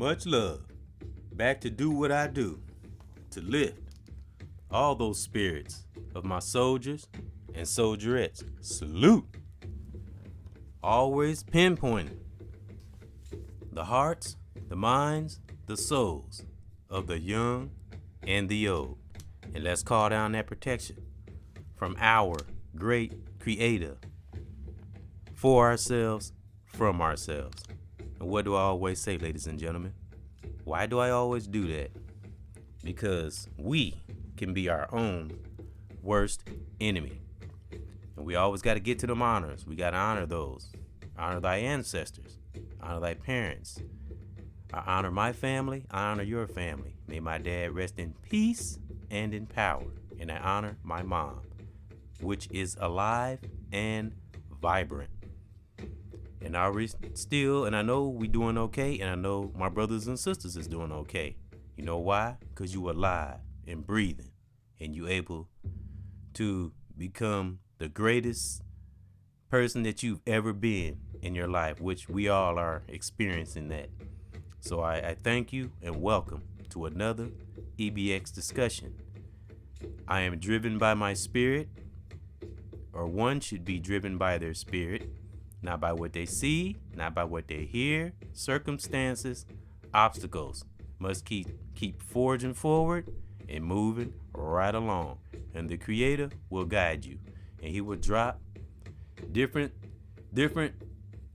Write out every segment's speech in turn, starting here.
much love. Back to do what I do, to lift all those spirits of my soldiers and soldierettes. Salute. Always pinpointing the hearts, the minds, the souls of the young and the old. And let's call down that protection from our great creator, for ourselves, from ourselves. And what do I always say, ladies and gentlemen? Why do I always do that? Because we can be our own worst enemy. And we always got to get to them honors. We got to honor those. Honor thy ancestors. Honor thy parents. I honor my family. I honor your family. May my dad rest in peace and in power. And I honor my mom, which is alive and vibrant. And I know we doing okay, and I know my brothers and sisters is doing okay. You know why? Because you alive and breathing, and you able to become the greatest person that you've ever been in your life, which we all are experiencing that. So I thank you and welcome to another EBX discussion. I am driven by my spirit, or one should be driven by their spirit, not by what they see, not by what they hear, circumstances, obstacles. Must keep forging forward and moving right along. And the Creator will guide you. And He will drop different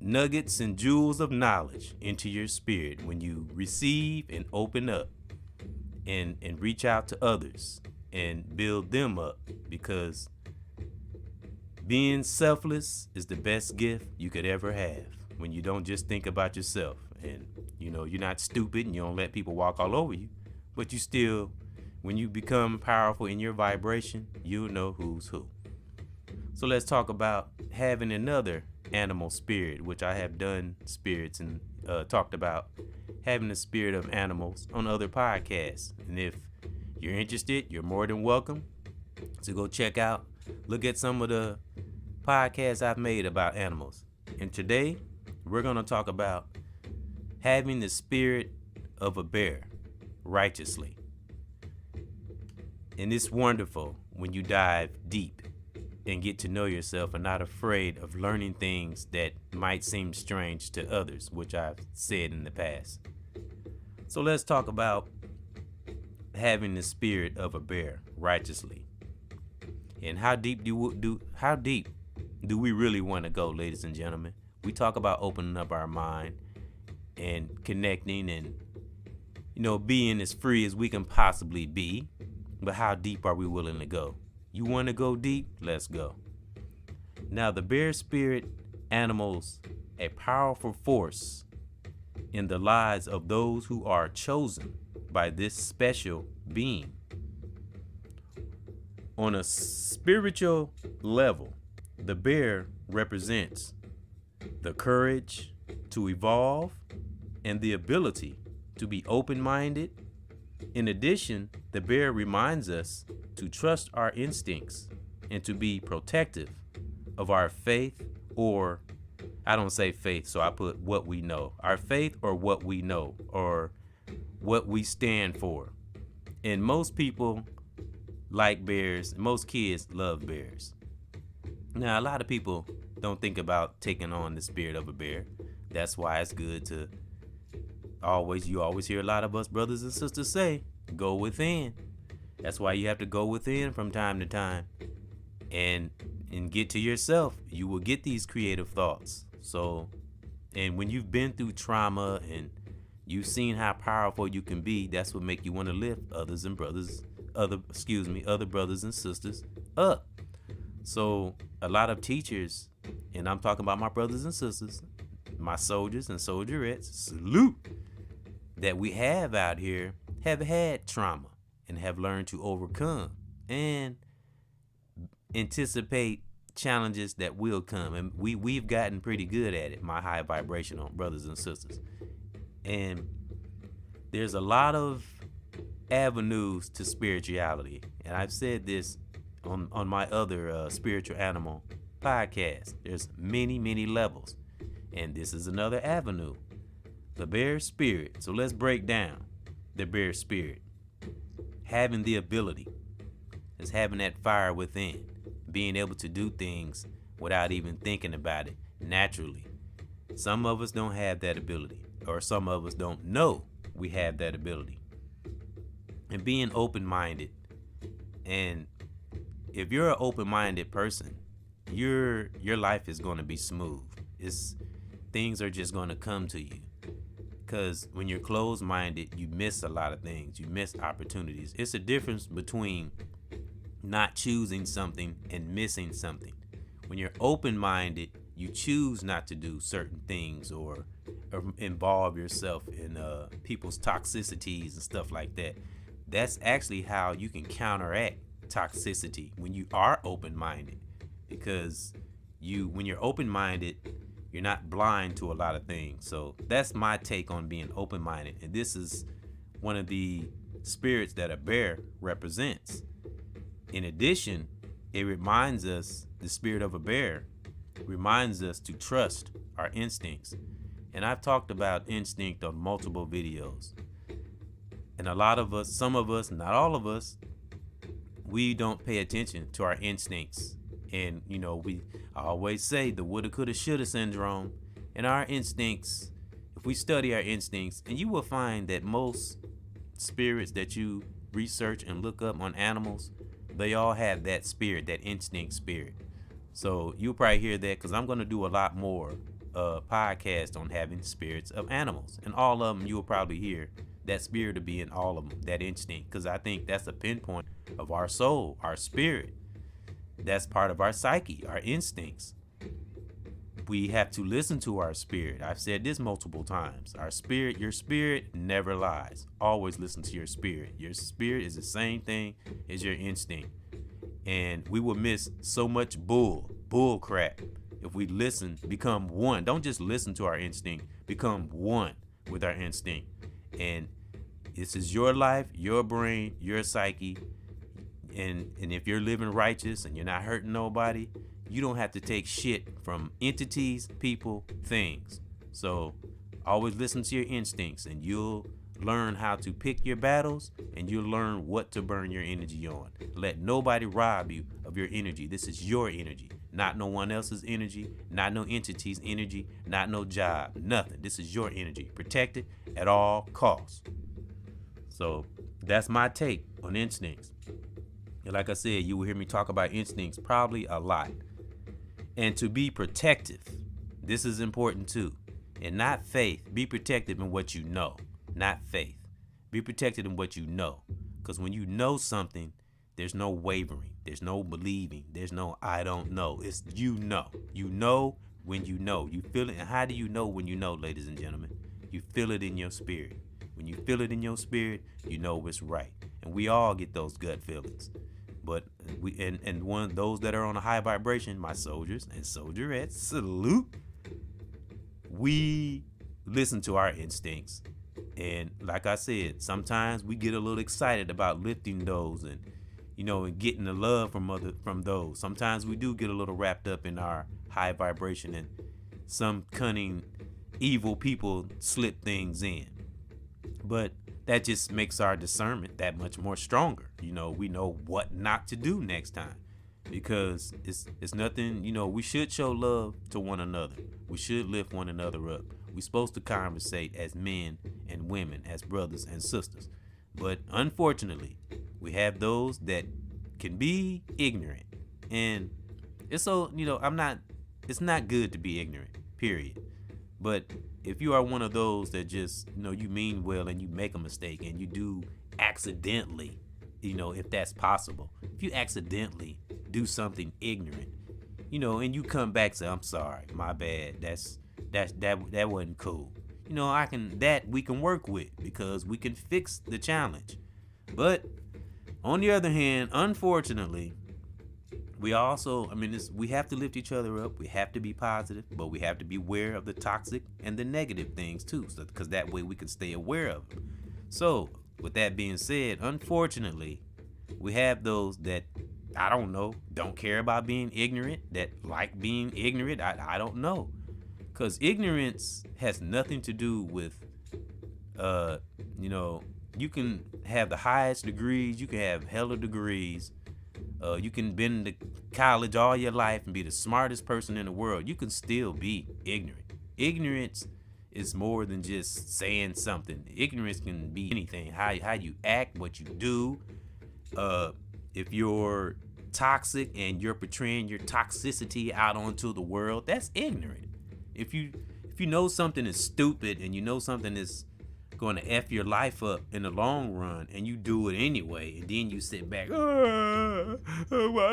nuggets and jewels of knowledge into your spirit when you receive and open up and reach out to others and build them up, because being selfless is the best gift you could ever have, when you don't just think about yourself. And you're not stupid and you don't let people walk all over you, but you still, when you become powerful in your vibration, you'll know who's who. So let's talk about having another animal spirit, which I have done spirits and talked about having the spirit of animals on other podcasts. And if you're interested, you're more than welcome to go look at some of the podcasts I've made about animals. And today, we're going to talk about having the spirit of a bear righteously. And it's wonderful when you dive deep and get to know yourself and not afraid of learning things that might seem strange to others, which I've said in the past. So let's talk about having the spirit of a bear righteously. And how deep do we really want to go, ladies and gentlemen? We talk about opening up our mind and connecting and being as free as we can possibly be. But how deep are we willing to go? You want to go deep? Let's go. Now, the bear spirit animals a powerful force in the lives of those who are chosen by this special being. On a spiritual level, the bear represents the courage to evolve and the ability to be open-minded. In addition, the bear reminds us to trust our instincts and to be protective of our faith, or I don't say faith, so I put what we know. Our faith, or what we know, or what we stand for. And most people like bears. Most kids love bears. Now, a lot of people don't think about taking on the spirit of a bear. That's why it's good to you always hear a lot of us brothers and sisters say, go within. That's why you have to go within from time to time and get to yourself. You will get these creative thoughts. So, and when you've been through trauma and you've seen how powerful you can be, that's what make you want to lift other brothers and sisters up. So a lot of teachers, and I'm talking about my brothers and sisters, my soldiers and soldierettes, salute, that we have out here, have had trauma and have learned to overcome and anticipate challenges that will come. And we've gotten pretty good at it, my high vibrational brothers and sisters. And there's a lot of avenues to spirituality. And I've said this on my other spiritual animal podcast. There's many levels. And this is another avenue The bear spirit. So let's break down the bear spirit. Having the ability is having that fire within, being able to do things without even thinking about it naturally. Some of us don't have that ability, or some of us don't know we have that ability. And being open-minded, and if you're an open-minded person, your life is going to be smooth. Things are just going to come to you. Because when you're closed-minded, you miss a lot of things. You miss opportunities. It's a difference between not choosing something and missing something. When you're open-minded, you choose not to do certain things or involve yourself in people's toxicities and stuff like that. That's actually how you can counteract toxicity when you are open-minded, because when you're open-minded, you're not blind to a lot of things. So that's my take on being open-minded, and this is one of the spirits that a bear represents. In addition, it reminds us, the spirit of a bear reminds us to trust our instincts. And I've talked about instinct on multiple videos. And a lot of us, some of us, not all of us, we don't pay attention to our instincts. And, I always say the woulda, coulda, shoulda syndrome. And our instincts, if we study our instincts, and you will find that most spirits that you research and look up on animals, they all have that spirit, that instinct spirit. So you'll probably hear that, because I'm going to do a lot more podcasts on having spirits of animals. And all of them, you'll probably hear that spirit to be in all of them, that instinct, because I think that's a pinpoint of our soul, our spirit. That's part of our psyche, our instincts. We have to listen to our spirit. I've said this multiple times. Our spirit, your spirit never lies. Always listen to your spirit. Your spirit is the same thing as your instinct. And we will miss so much bull crap if we listen, become one. Don't just listen to our instinct, become one with our instinct. And this is your life, your brain, your psyche. And if you're living righteous and you're not hurting nobody, you don't have to take shit from entities, people, things. So always listen to your instincts, and you'll learn how to pick your battles, and you'll learn what to burn your energy on. Let nobody rob you of your energy. This is your energy, not no one else's energy, not no entity's energy, not no job, nothing. This is your energy. Protect it at all costs. So that's my take on instincts. And like I said, you will hear me talk about instincts probably a lot. And to be protective, this is important too. And not faith. Be protective in what you know, not faith. Be protected in what you know. Because when you know something, there's no wavering. There's no believing. There's no I don't know. It's you know. You know when you know. You feel it. And how do you know when you know, ladies and gentlemen? You feel it in your spirit. When you feel it in your spirit, you know it's right. And we all get those gut feelings. But those that are on a high vibration, my soldiers and soldierettes, salute. We listen to our instincts. And like I said, sometimes we get a little excited about lifting those and getting the love from those. Sometimes we do get a little wrapped up in our high vibration, and some cunning, evil people slip things in. But that just makes our discernment that much more stronger. We know what not to do next time, because it's nothing. We should show love to one another. We should lift one another up. We're supposed to conversate as men and women, as brothers and sisters. But unfortunately, we have those that can be ignorant, and it's it's not good to be ignorant, period. But if you are one of those that just, you mean well and you make a mistake and you do accidentally, if that's possible, if you accidentally do something ignorant, and you come back and say, I'm sorry, my bad, that wasn't cool. We can work with, because we can fix the challenge. But on the other hand, unfortunately, we also, we have to lift each other up. We have to be positive, but we have to be aware of the toxic and the negative things too, because that way we can stay aware of them. So, with that being said, unfortunately, we have those that, I don't know, don't care about being ignorant, that like being ignorant. I don't know. Because ignorance has nothing to do with, uh, you know, you can have the highest degrees, you can have hella degrees, you can been to college all your life and be the smartest person in the world. You can still be ignorant. Ignorance is more than just saying something. Ignorance can be anything. How you act, what you do. If you're toxic and you're portraying your toxicity out onto the world, that's ignorant. If you know something is stupid and you know something is going to F your life up in the long run and you do it anyway, and then you sit back, why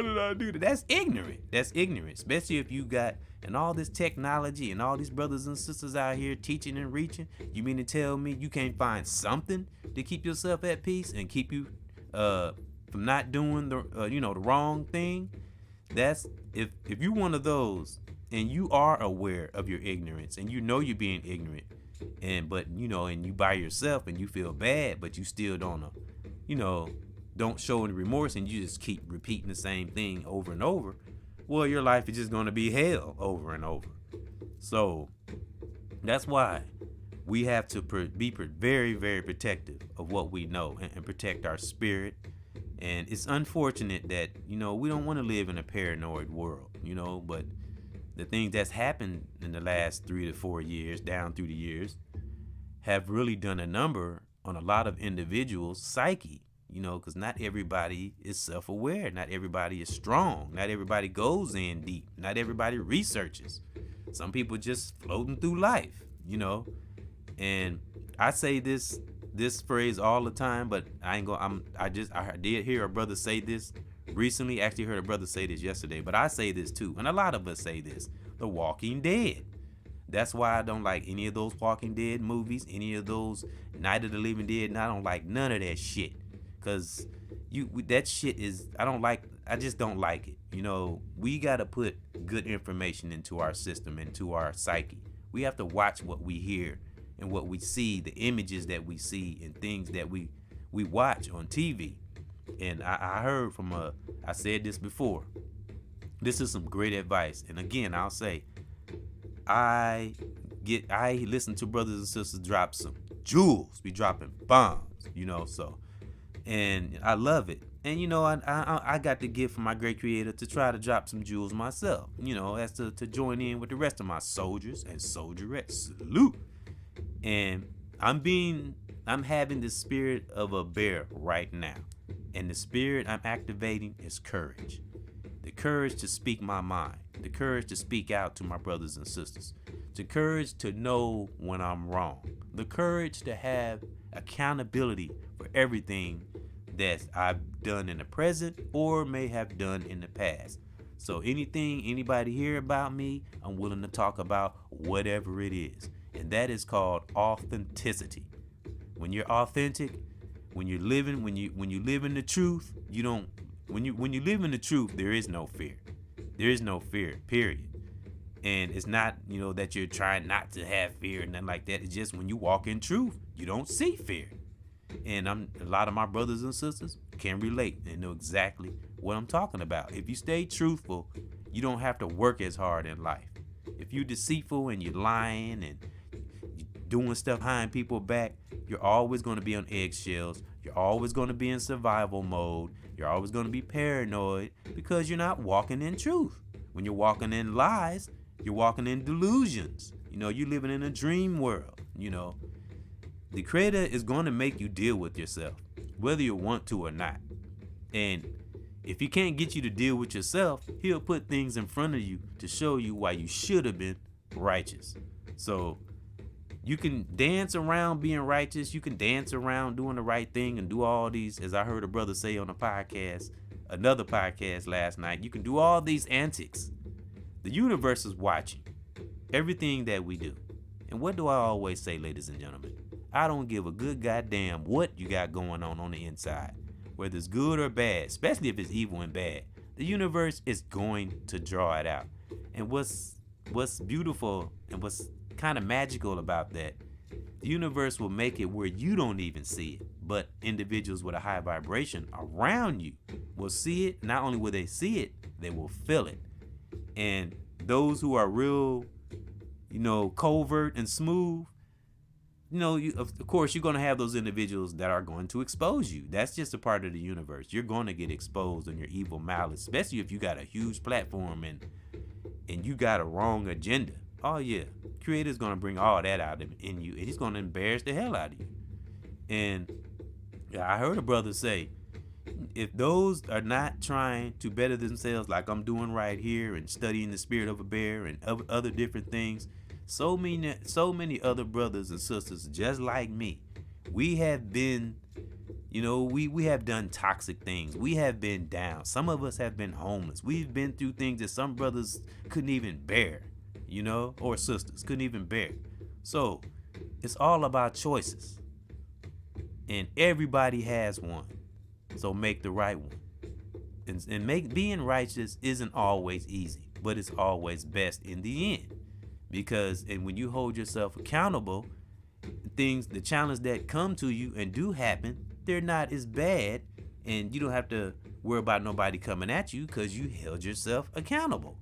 did I do that? That's ignorant. That's ignorant, especially if you got and all this technology and all these brothers and sisters out here teaching and reaching. You mean to tell me you can't find something to keep yourself at peace and keep you from not doing the the wrong thing? That's if you're one of those and you are aware of your ignorance and you know you're being ignorant, but and you by yourself and you feel bad, but you still don't show any remorse and you just keep repeating the same thing over and over, well, your life is just going to be hell over and over. So that's why we have to be very, very protective of what we know and protect our spirit. And it's unfortunate that, we don't want to live in a paranoid world, but the things that's happened in the last 3 to 4 years, down through the years, have really done a number on a lot of individuals' psyche, because not everybody is self-aware. Not everybody is strong. Not everybody goes in deep. Not everybody researches. Some people just floating through life, and I say this phrase all the time, but I did hear a brother say this recently. Actually heard a brother say this yesterday, but I say this too, and a lot of us say this: The Walking Dead. That's why I don't like any of those Walking Dead movies, any of those Night of the Living Dead, and I don't like none of that shit, because that shit is, I just don't like it. We gotta put good information into our system, into our psyche. We have to watch what we hear and what we see, the images that we see and things that we watch on TV. And I heard from I said this before. This is some great advice. And again, I'll say, I listen to brothers and sisters drop some jewels, be dropping bombs, so, and I love it. And I got the gift from my great creator to try to drop some jewels myself, as to join in with the rest of my soldiers and soldierettes. Salute. And I'm having the spirit of a bear right now. And the spirit I'm activating is courage. The courage to speak my mind. The courage to speak out to my brothers and sisters. The courage to know when I'm wrong. The courage to have accountability for everything that I've done in the present or may have done in the past. So anything anybody hear about me, I'm willing to talk about whatever it is. And that is called authenticity. When you're authentic, when you live in the truth, when you live in the truth, there is no fear. There is no fear, period. And it's not, that you're trying not to have fear and nothing like that. It's just when you walk in truth, you don't see fear. And a lot of my brothers and sisters can relate and know exactly what I'm talking about. If you stay truthful, you don't have to work as hard in life. If you're deceitful and you're lying and you're doing stuff behind people's back, you're always going to be on eggshells. You're always going to be in survival mode. You're always going to be paranoid because you're not walking in truth. When you're walking in lies, you're walking in delusions. You're living in a dream world. The creator is going to make you deal with yourself, whether you want to or not. And if he can't get you to deal with yourself, he'll put things in front of you to show you why you should have been righteous. So you can dance around being righteous. You can dance around doing the right thing and do all these, as I heard a brother say on another podcast last night, you can do all these antics. The universe is watching everything that we do. And what do I always say, ladies and gentlemen? I don't give a good goddamn what you got going on the inside, whether it's good or bad, especially if it's evil and bad. The universe is going to draw it out. And what's beautiful and what's kind of magical about that, the universe will make it where you don't even see it, but individuals with a high vibration around you will see it. Not only will they see it, they will feel it. And those who are real, covert and smooth, of course, you're going to have those individuals that are going to expose you. That's just a part of the universe. You're going to get exposed on your evil malice, especially if you got a huge platform and you got a wrong agenda. Oh yeah, Creator's going to bring all that out in you, and he's going to embarrass the hell out of you. And I heard a brother say, if those are not trying to better themselves like I'm doing right here and studying the spirit of a bear and other different things, so many other brothers and sisters just like me, we have been, we have done toxic things. We have been down. Some of us have been homeless. We've been through things that some brothers couldn't even bear, or sisters couldn't even bear. So it's all about choices, and everybody has one. So make the right one. And being righteous isn't always easy, but it's always best in the end. Because when you hold yourself accountable, the challenge that come to you and do happen, they're not as bad, and you don't have to worry about nobody coming at you because you held yourself accountable.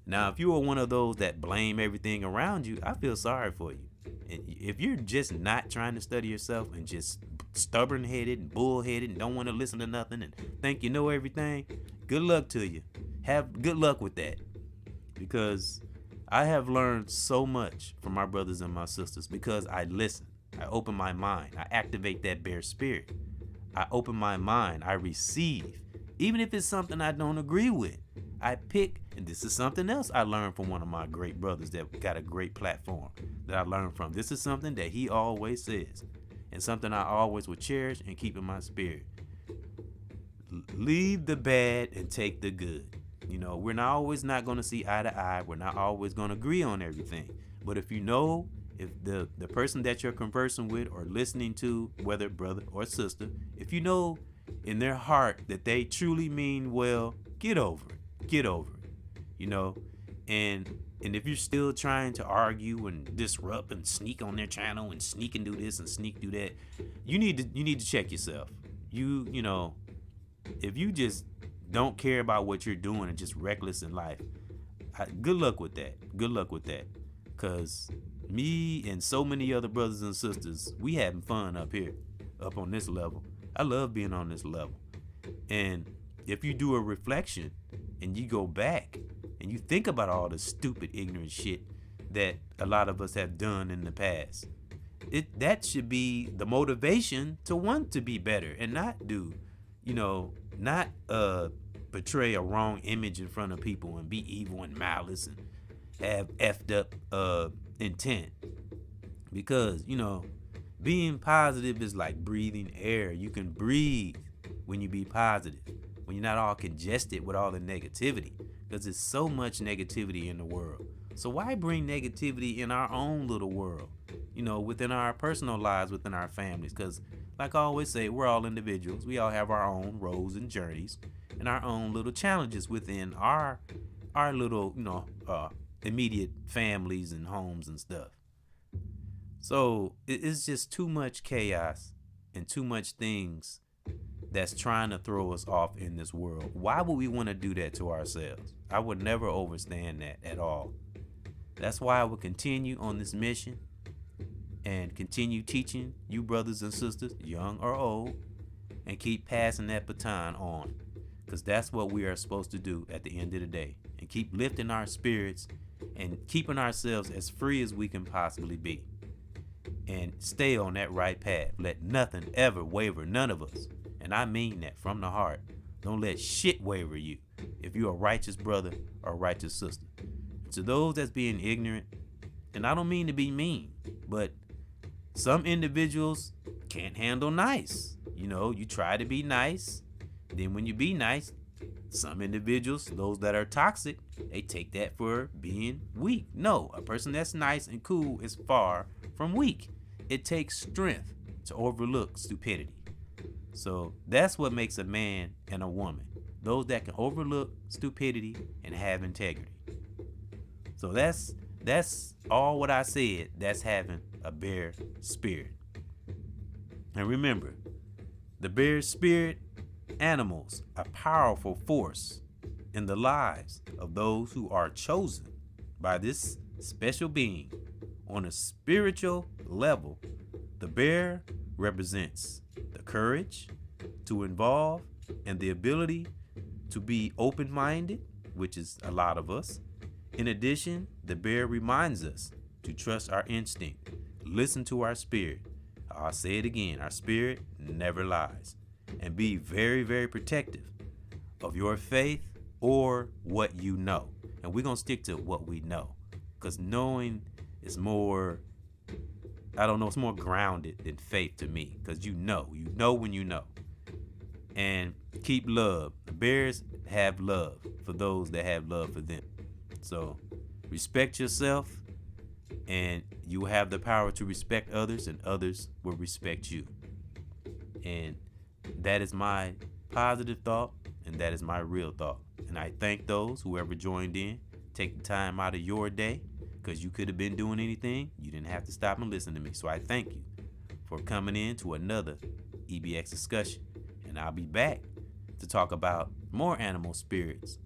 Now, if you are one of those that blame everything around you, I feel sorry for you. And if you're just not trying to study yourself and just stubborn-headed and bullheaded and don't want to listen to nothing and think you know everything, good luck to you. Have good luck with that, because I have learned so much from my brothers and my sisters because I listen. I open my mind. I activate that bear spirit. I open my mind. I receive. Even if it's something I don't agree with, I pick. And this is something else I learned from one of my great brothers that got a great platform that I learned from. This is something that he always says, and something I always will cherish and keep in my spirit. Leave the bad and take the good. We're not always not going to see eye to eye. We're not always going to agree on everything. But if the person that you're conversing with or listening to, whether brother or sister, if you know in their heart that they truly mean well, get over it. Get over it. And if you're still trying to argue and disrupt and sneak on their channel and sneak and do this and sneak do that, you need to check yourself. If you just don't care about what you're doing and just reckless in life, good luck with that. Good luck with that. Because me and so many other brothers and sisters, we having fun up here, up on this level. I love being on this level. And if you do a reflection and you go back and you think about all the stupid, ignorant shit that a lot of us have done in the past, that should be the motivation to want to be better and not do, not portray a wrong image in front of people and be evil and malice and have effed up intent. Because, being positive is like breathing air. You can breathe when you be positive, when you're not all congested with all the negativity, because there's so much negativity in the world. So why bring negativity in our own little world, within our personal lives, within our families? Because like I always say, we're all individuals. We all have our own roads and journeys and our own little challenges within our little, immediate families and homes and stuff. So it's just too much chaos and too much things that's trying to throw us off in this world. Why would we want to do that to ourselves? I would never understand that at all. That's why I will continue on this mission and continue teaching you brothers and sisters, young or old, and keep passing that baton on, because that's what we are supposed to do at the end of the day, and keep lifting our spirits and keeping ourselves as free as we can possibly be, and stay on that right path. Let nothing ever waver, none of us, and I mean that from the heart. Don't let shit waver you if you're a righteous brother or a righteous sister. To those that's being ignorant, and I don't mean to be mean, but some individuals can't handle nice. You try to be nice, then when you be nice, some individuals, those that are toxic, they take that for being weak. No, a person that's nice and cool is far from weak. It takes strength to overlook stupidity. So that's what makes a man and a woman. Those that can overlook stupidity and have integrity. So that's all what I said. That's having a bear spirit. And remember, the bear spirit animals a powerful force in the lives of those who are chosen by this special being. On a spiritual level, the bear represents the courage to involve and the ability to be open-minded, which is a lot of us. In addition, the bear reminds us to trust our instinct, listen to our spirit. I'll say it again, our spirit never lies. And be very, very protective of your faith or what you know. And we're going to stick to what we know, because knowing is more, I don't know, it's more grounded than faith to me, because you know when you know. And keep love. The bears have love for those that have love for them. So respect yourself, and you will have the power to respect others, and others will respect you. And that is my positive thought, and that is my real thought. And I thank those whoever joined in. Take the time out of your day, because you could have been doing anything. You didn't have to stop and listen to me. So I thank you for coming in to another EBX discussion. And I'll be back to talk about more animal spirits,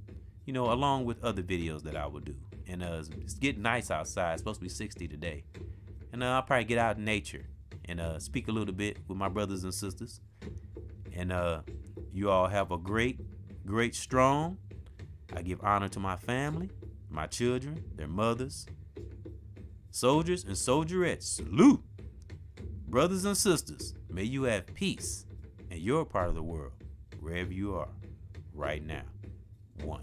along with other videos that I will do. And it's getting nice outside. It's supposed to be 60 today. And I'll probably get out in nature and speak a little bit with my brothers and sisters. And you all have a great, great strong. I give honor to my family, my children, their mothers, soldiers and soldierettes. Salute. Brothers and sisters, may you have peace in your part of the world, wherever you are, right now. 1.